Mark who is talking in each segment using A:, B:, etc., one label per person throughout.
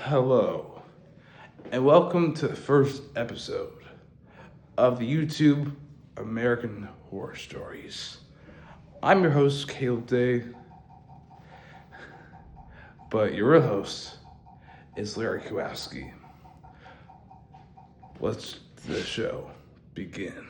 A: Hello, and welcome to the first episode of the YouTube American Horror Stories. I'm your host, Caleb Day, but your real host is Larry Kowalski. Let's the show begin.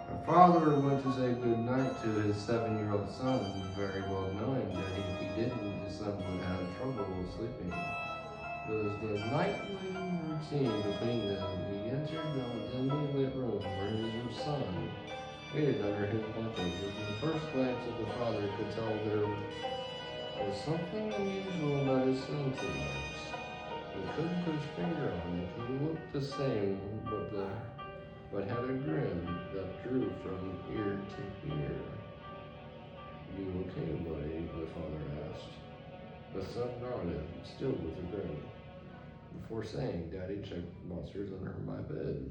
B: My father went to say good night to his 7-year-old son, very well knowing that if he didn't, his son would have trouble sleeping. It was the nightly routine between them. He entered the dimly lit room where his son waited under his blanket. With the first glance of the father could tell there was something unusual about his son tonight. He couldn't put his finger on it. He looked the same, but had a grin that drew from ear to ear. You okay, buddy? The father asked. The son nodded, still with a grin. Before saying, Daddy checked monsters under my bed.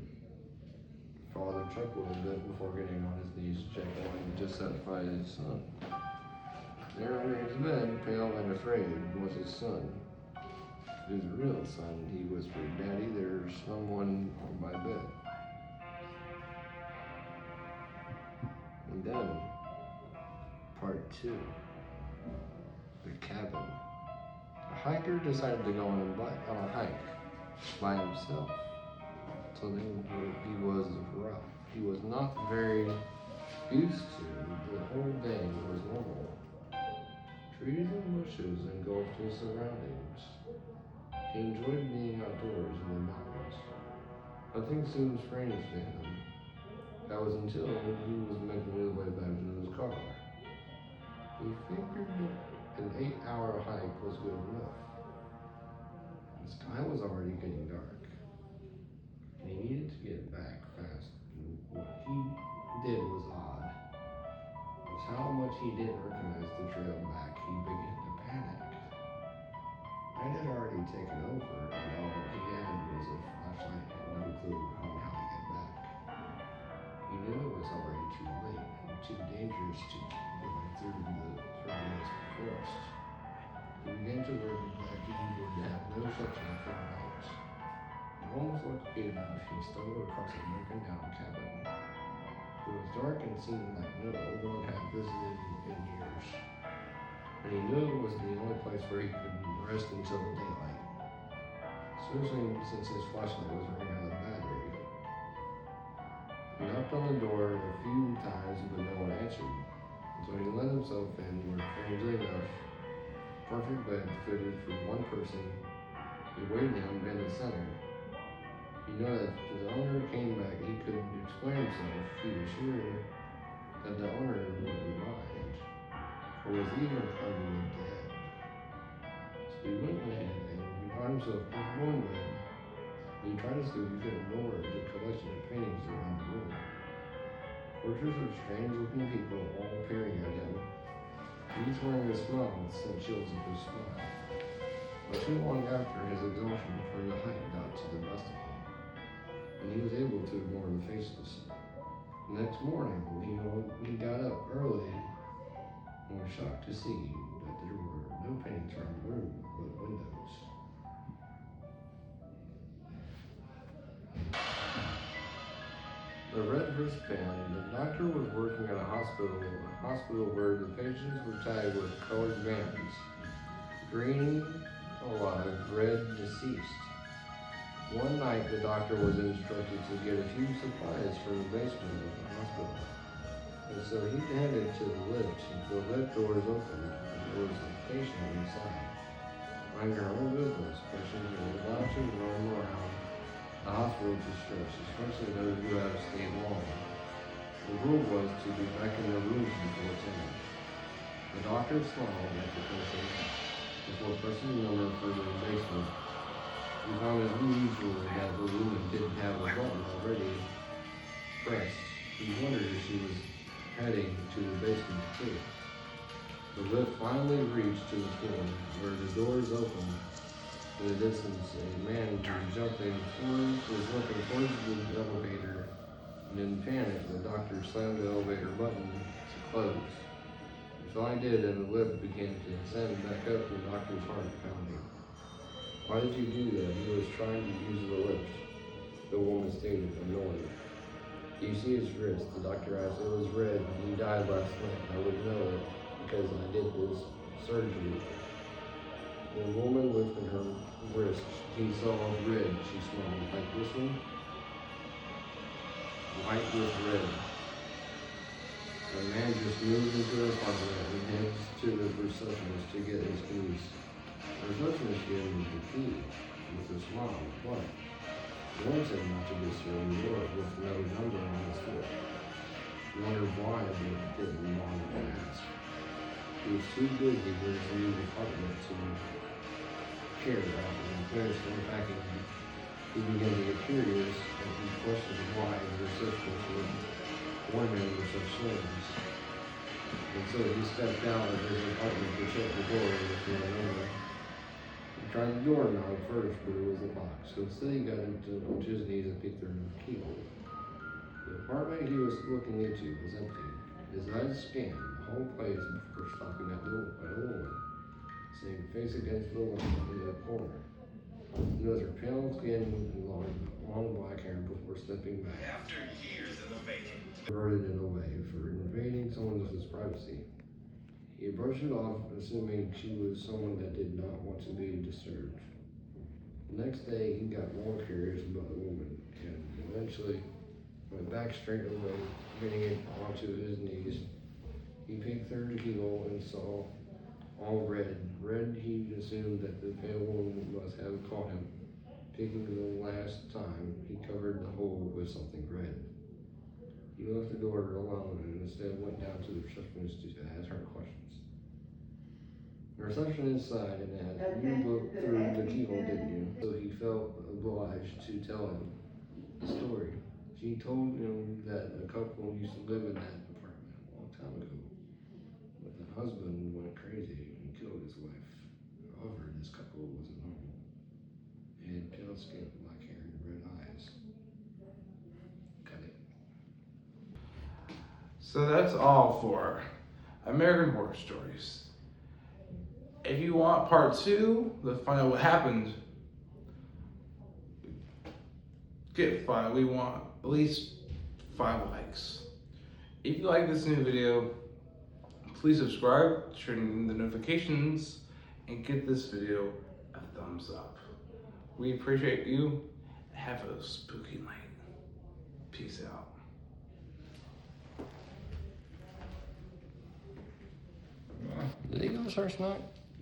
B: Father chuckled a bit before getting on his knees to check one to satisfy his son. There under his bed, pale and afraid, was his son. His real son, he whispered. Daddy, there's someone on my bed. And then, part 2. The cabin. A hiker decided to go on a hike by himself. Something he was rough. He was not very used to. The whole day was normal. Trees and bushes engulfed his surroundings. He enjoyed being outdoors in the mountains. Nothing seemed strange to him. That was until he was making his way back to his car. He figured an 8-hour hike was good enough. The sky was already getting dark, and he needed to get back fast. And what he did was odd. It was how much he didn't recognize the trail back. He began to panic. Night had already taken over, and all he had was a flashlight and no clue on how to get back. He knew it was already too late and too dangerous to keep going through this forest. He began to worry that he would have no section for hours. Almost lucky enough, he stumbled across a broken down cabin. It was dark and seemed like no one had visited in years. And he knew it was the only place where he could rest until daylight. Especially since his flashlight was running out of battery. He knocked on the door a few times, but no one answered. So he let himself in where, strangely enough, perfect bed fitted for one person. He waited him in the center. He knew that if the owner came back, he could explain himself. He was sure that the owner wouldn't mind, or was even probably dead. So he went ahead and he found himself in one bed. When he tried to sleep, he could ignore the collection of paintings around the room. Portraits of strange-looking people all peering at him. He was wearing a smile that sent chills up his spine. Not too long after, his exhaustion from the hike got to the best of him, and he was able to ignore the faces. The next morning, he got up early and was shocked to see that there were no paintings around the room but windows. The red wristband. The doctor was working at a hospital where the patients were tagged with colored bands. Green, alive, red, deceased. One night, the doctor was instructed to get a few supplies from the basement of the hospital. And so he headed to the lift. The lift doors opened, and there was a patient inside. Mind your own business. Patients are allowed to roam around the hospital to stretch, especially those who have stayed long. The rule was to be back in their rooms before 10. The doctor smiled at the patient before pressing the number for the basement. He found it unusual that the woman didn't have a button already pressed. He wondered if she was heading to the basement too. The lift finally reached to the floor, where the doors opened. In the distance, a man was looking towards the elevator, and in panic, the doctor slammed the elevator button to close. He finally did, and the lift began to ascend back up, the doctor's heart pounding. Why did you do that? He was trying to use the lift, the woman stated, annoyed. Do you see his wrist? The doctor asked. It was red, and he died last night. I would know it because I did his surgery. The woman lifted her wrist. He saw red. She smiled. Like this one? White with red. The man just moved into the apartment and heads to the receptionist to get his keys. The receptionist gave him the key with a smile. What? The woman said not to disturb the door with no number on his foot. He wondered why they didn't want to ask. He was too busy with his new apartment to care about it, and finished unpacking. He began to get curious, and he questioned why the receptionist would warn him of such things. And so he stepped out of his apartment to check the door with no number. He tried the doorknob first, but it was locked. So instead he got onto his knees and peeked through the keyhole. The apartment he was looking into was empty. His eyes scanned the whole place before stopping at a woman, sitting face against the wall in the corner. He was her pale skin and long black hair before stepping back.
C: After years in the making.
B: Averted it away for invading someone else's privacy. He brushed it off, assuming she was someone that did not want to be disturbed. The next day, he got more curious about the woman, and eventually went back straight away, getting it onto his knees. He peeked through the keyhole and saw all red. Red, he assumed that the pale woman must have caught him. Peeking the last time, he covered the hole with something red. He left the door alone and instead went down to the receptionist to ask her questions. The receptionist sighed and asked, "You looked through the keyhole, didn't you?" So he felt obliged to tell him the story. She told him that a couple used to live in that apartment a long time ago, but the husband went crazy and killed his wife. However, this couple wasn't normal. They had pale skin, black hair, and red eyes. Cut it.
A: So that's all for American Horror Stories. If you want part 2, let's find out what happened. Get 5. We want at least 5 likes. If you like this new video, please subscribe, turn on the notifications, and give this video a thumbs up. We appreciate you. Have a spooky night. Peace out.
B: Did he go first night?